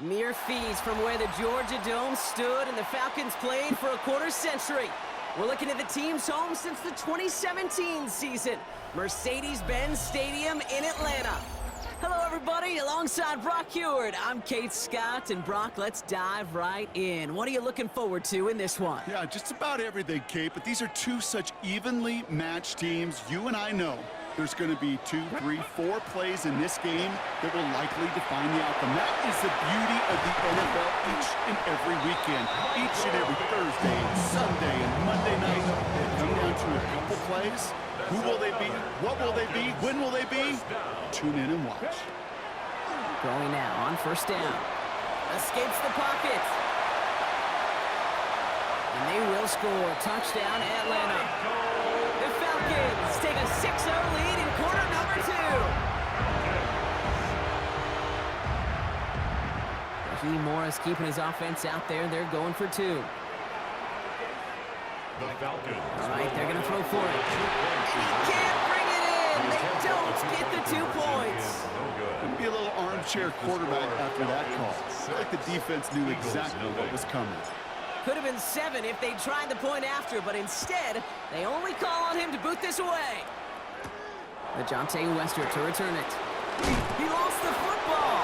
Mere fees from where the Georgia Dome stood and the Falcons played for a quarter century. We're looking at the team's home since the 2017 season, Mercedes-Benz Stadium in Atlanta. Hello, everybody. Alongside Brock Heward, I'm Kate Scott. And Brock, let's dive right in. What are you looking forward to in this one? Yeah, just about everything, Kate, but these are two such evenly matched teams. You and I know there's going to be 2, 3, 4 plays in this game that will likely define the outcome. That is the beauty of the NFL each and every weekend. Each and every Thursday and Sunday and Monday night, they come down to a couple plays. Who will they be? What will they be? When will they be? Tune in and watch. Going now on first down. Escapes the pocket. And they will score. Touchdown, Atlanta. The Falcons take a 6-0 lead in quarter number 2. Raheem Morris keeping his offense out there. They're going for 2. The Falcons. All right, they're going to throw for it. He can't bring it in. They don't get the 2 points. Could be a little armchair quarterback after that call. I feel like the defense knew exactly what was coming. Could have been 7 if they tried the point after, but instead, they only call on him to boot this away. LeJohntay Wester to return it. He lost the football.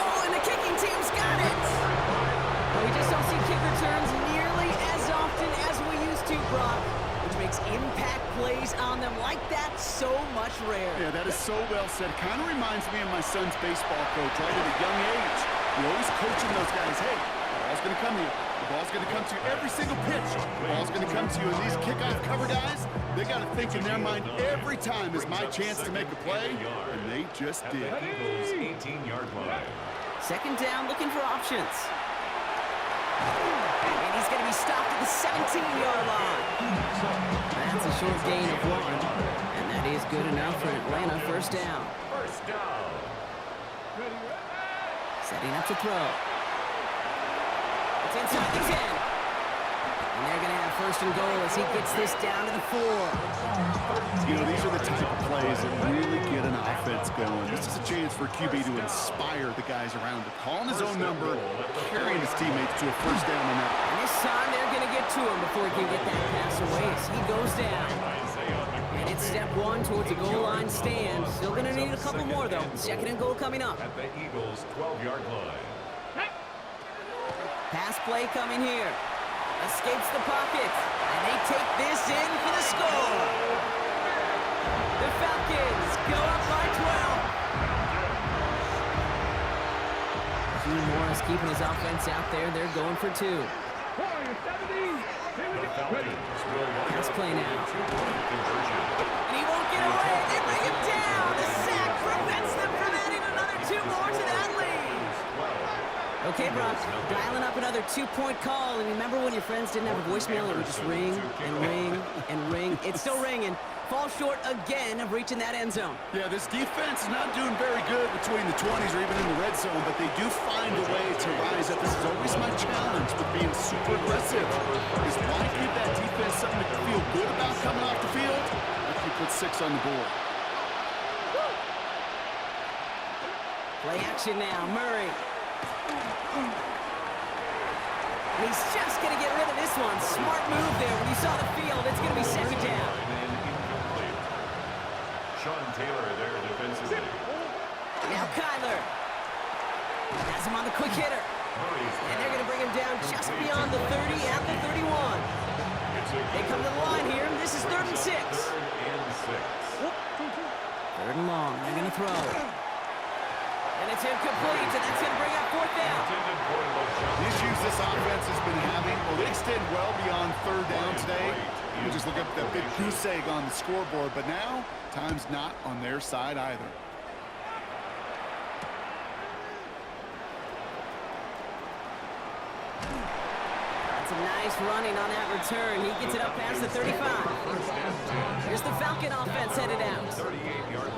Oh, and the kicking team's got it. Well, we just don't see kick returns nearly as often as we used to, Brock, which makes impact plays on them like that so much rarer. Yeah, that is so well said. Kind of reminds me of my son's baseball coach right at a young age. You're always coaching those guys, hey, the ball's going to come to you. The ball's going to come to you every single pitch. The ball's going to come to you. And these kickoff cover guys, they got to think in their mind every time is my chance to make a play, and they just did. 18-yard line. Second down, looking for options. And he's going to be stopped at the 17-yard line. That's a short gain of 1. And that is good enough for Atlanta. First down. First down. Setting up to throw. It's inside the 10. And they're going to have first and goal as he gets this down to the 4. You know, these are the type of plays that really get an offense going. This is a chance for QB to inspire the guys around him. Calling his own number, carrying his teammates to a first down on that. And this time they're going to get to him before he can get that pass away as he goes down. And it's step 1 towards a goal line stand. Still going to need a couple more, though. Second and goal coming up. At the Eagles' 12-yard line. Pass play coming here. Escapes the pocket. And they take this in for the score. The Falcons go up by 12. Raheem Morris keeping his offense out there. They're going for 2. Pass play now. And he won't get away. They bring him down. The sack prevents them from adding another 2 more to that lead. Okay, Brock, dialing up another 2-point call. And remember when your friends didn't have a voicemail? It would just ring and ring and ring. It's still ringing. Fall short again of reaching that end zone. Yeah, this defense is not doing very good between the 20s or even in the red zone, but they do find a way to rise up. This is always my challenge with being super aggressive, is why give that defense something to feel good about coming off the field if you put 6 on the board. Play action now, Murray. And he's just going to get rid of this one. Smart move there. When you saw the field, it's going to be second down. Sean Taylor there defensively. Now Kyler has him on the quick hitter. And they're going to bring him down just beyond the 30 at the 31. They come to the line here. This is 3rd and 6. 3rd and long. They're going to throw. And it's incomplete, and that's going to bring up 4th down. The issues this offense has been having, well, they extend well beyond 3rd down today. You just look up that big goose egg on the scoreboard, but now time's not on their side either. That's a nice running on that return. He gets it up past the 35. Here's the Falcon offense headed out.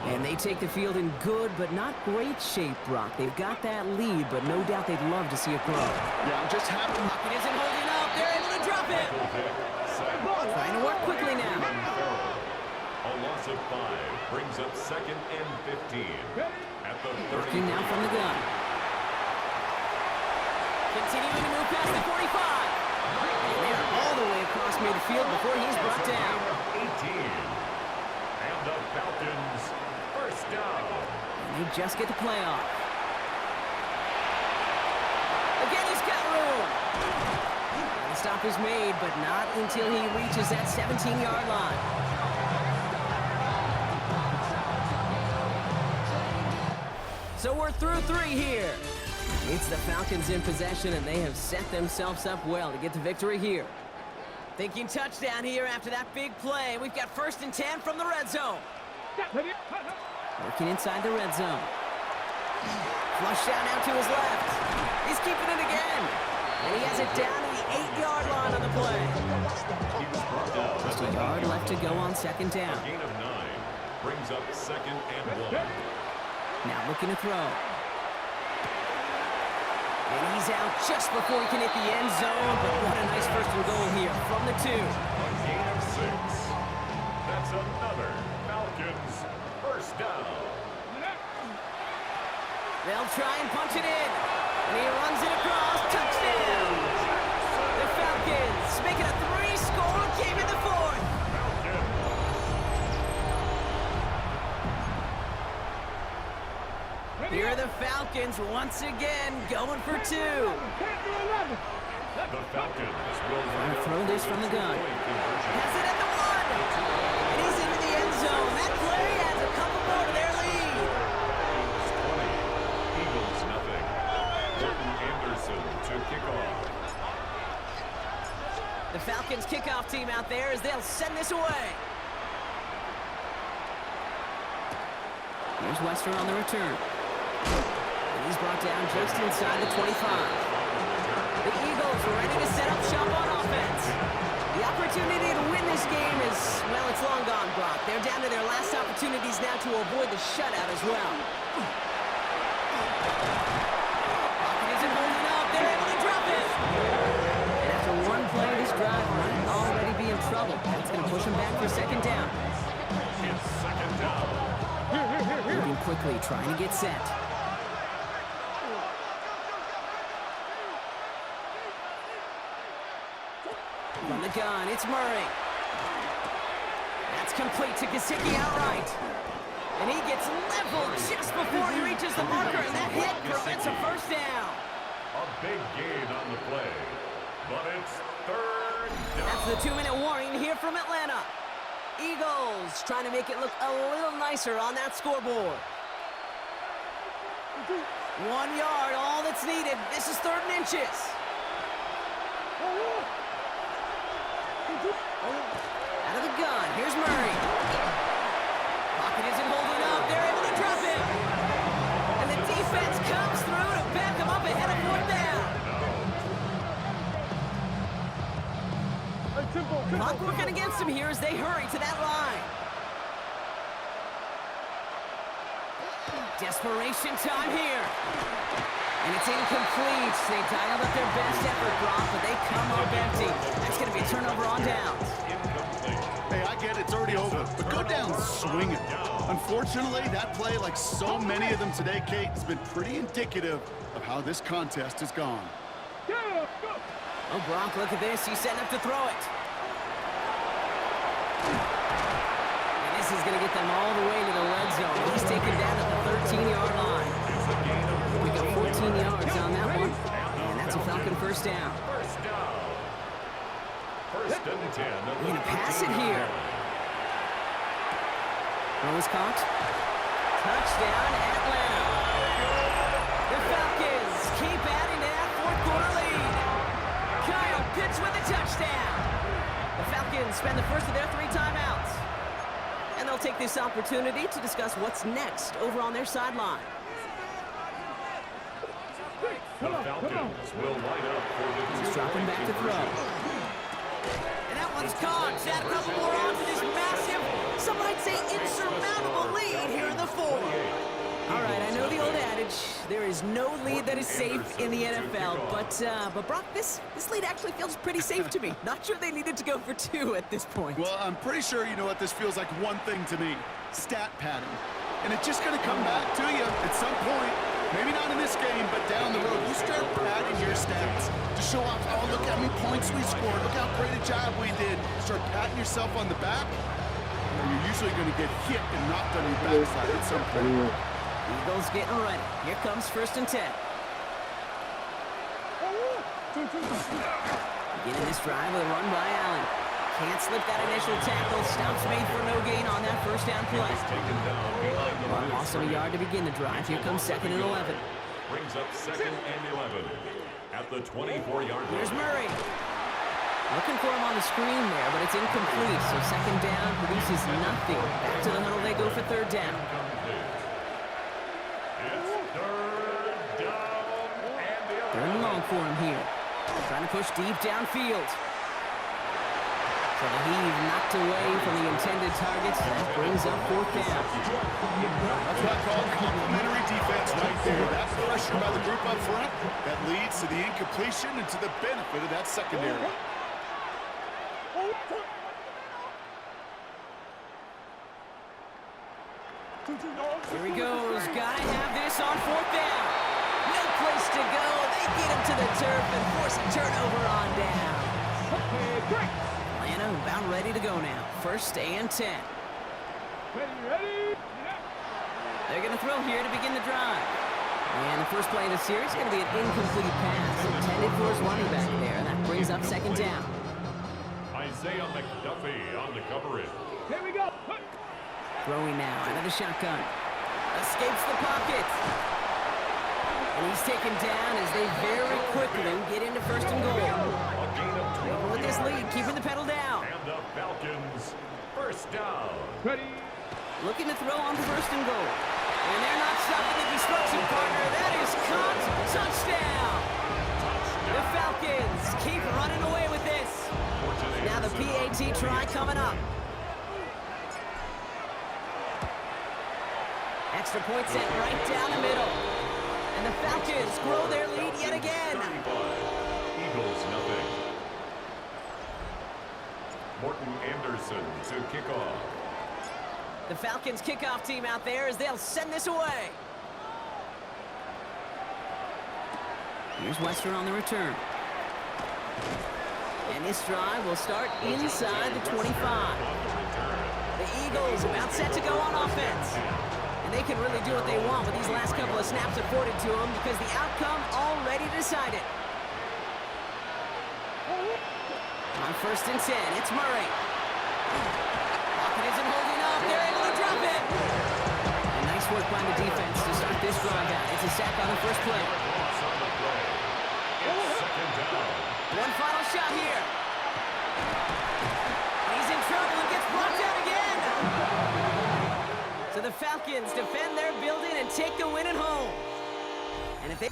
And they take the field in good but not great shape, Brock. They've got that lead, but no doubt they'd love to see it grow. Yeah, I'm just happy. Pocket isn't holding up. They're able to drop it. Trying to work quickly now. A loss of 5 brings up 2nd and 15. At the 30. Working now from the gun. Continuing to move past the 45. And they're all the way across midfield before he's brought down. 18. And the Falcons, first down. And they just get the play off. Again, he's got room. And the stop is made, but not until he reaches that 17-yard line. So we're through 3 here. It's the Falcons in possession, and they have set themselves up well to get the victory here. Thinking touchdown here after that big play. We've got 1st and 10 from the red zone. Working inside the red zone. Flush down out to his left. He's keeping it again. And he has it down to the 8-yard line on the play. Just a yard left to go on 2nd down. A gain of 9 brings up 2nd and 1. Now looking to throw. And he's out just before he can hit the end zone, but what a nice 1st and goal here from the 2. A gain of 6. That's another Falcons first down. They'll try and punch it in. And he runs it across. Touchdown! The Falcons make it a 3-score game in the 4th. Here are the Falcons once again going for 2. The Falcons will Throw this from the gun. Has it at the 1. And he's into the end zone. That play adds a couple more to their lead. 20. Eagles nothing. Jordan Anderson to kick off. The Falcons kickoff team out there as they'll send this away. Here's Wester on the return. And he's brought down just inside the 25. The Eagles are ready to set up shop on offense. The opportunity to win this game is, well, it's long gone, Brock. They're down to their last opportunities now to avoid the shutout as well. Pocket isn't holding up. They're able to drop it. And after one play, this drive might already be in trouble. That's going to push them back for 2nd down. It's 2nd down. Moving quickly, trying to get set. From the gun, it's Murray. That's complete to Gesicki outright. And he gets leveled just before he reaches the marker, and that hit prevents a 1st down. A big gain on the play, but it's 3rd down. That's the 2-minute warning here from Atlanta. Eagles trying to make it look a little nicer on that scoreboard. 1 yard, all that's needed. This is 3rd and inches. Out of the gun, here's Murray. Pocket isn't holding up. They're able to drop him. And the defense comes through to back him up ahead of 4th down. Clock working against him here as they hurry to that line. Desperation time here. And it's incomplete. They dialed up their best effort, Brock, but they come up empty. That's going to be a turnover on downs. Hey, I get it's already over, but go down swinging. Unfortunately, that play, like so many of them today, Kate, has been pretty indicative of how this contest has gone. Oh, Brock, look at this. He's setting up to throw it. And this is going to get them all the way to the red zone. He's taken down at the 13-yard line. We got 14 yards on that one. And that's a Falcon 1st down. First and 10. They're going to pass it here. Throw is caught. Touchdown, Atlanta. The Falcons keep adding to that 4th quarter lead. Kyle Pitts with a touchdown. The Falcons spend the first of their 3 timeouts. And they'll take this opportunity to discuss what's next over on their sideline. The Falcons will line up for the He's dropping back to throw. And that one's caught. Add a couple more on to this massive, some might say insurmountable lead here in the 4th. All right, I know the old adage, there is no lead that is safe in the NFL, but Brock, this lead actually feels pretty safe to me. Not sure they needed to go for 2 at this point. Well, I'm pretty sure you know what this feels like one thing to me. Stat padding. And it's just going to come back to you at some point. Maybe not in this game, but down the road, you start padding your stats to show off, oh, look how many points we scored. Look how great a job we did. Start patting yourself on the back, and you're usually going to get hit and knocked on your backside at some point. Eagles getting ready. Here comes 1st and 10. Beginning this drive with a run by Allen. Can't slip that initial tackle. Stops made for no gain on that 1st down play. One loss of a yard to begin the drive. Here comes 2nd and 11. Brings up 2nd and 11 at the 24-yard line. Here's Murray. Looking for him on the screen there, but it's incomplete. So 2nd down produces nothing. Back to the huddle they go for 3rd down. Third and long for him here. Trying to push deep downfield. So the heave knocked away from the intended targets. That brings up 4th down. That's what I call complimentary defense right there. That pressure by the group up front, that leads to the incompletion and to the benefit of that secondary. Here he goes. Gotta have this on 4th down. No place to go. They get him to the turf and force a turnover on down. Atlanta about ready to go now. 1st and 10. They're going to throw here to begin the drive. And the first play of the series is going to be an incomplete pass intended for his running back there. And that brings up 2nd down. Isaiah McDuffie on the coverage. Here we go. Throwing now out of the shotgun. Escapes the pocket. And he's taken down as they very quickly get into 1st and goal. With this lead, keeping the pedal down. And the Falcons, 1st down. Ready. Looking to throw on 1st and goal. And they're not stopping the destruction, partner. That is caught. Touchdown. The Falcons keep running away with this. Now the PAT try coming up. Extra point sent right down the middle. And the Falcons grow their lead yet again. Eagles, nothing. Morton Anderson to kick off. The Falcons kickoff team out there as they'll send this away. Here's Western on the return. And this drive will start inside the 25. The Eagles about set to go on offense. And they can really do what they want with these last couple of snaps afforded to them because the outcome already decided. On 1st and 10, it's Murray. Pocket isn't holding up. They're able to drop it. And nice work by the defense to start this drive out. It's a sack on the first play. One final shot here. He's in trouble and gets brought down again. So the Falcons defend their building and take the win at home. And if they...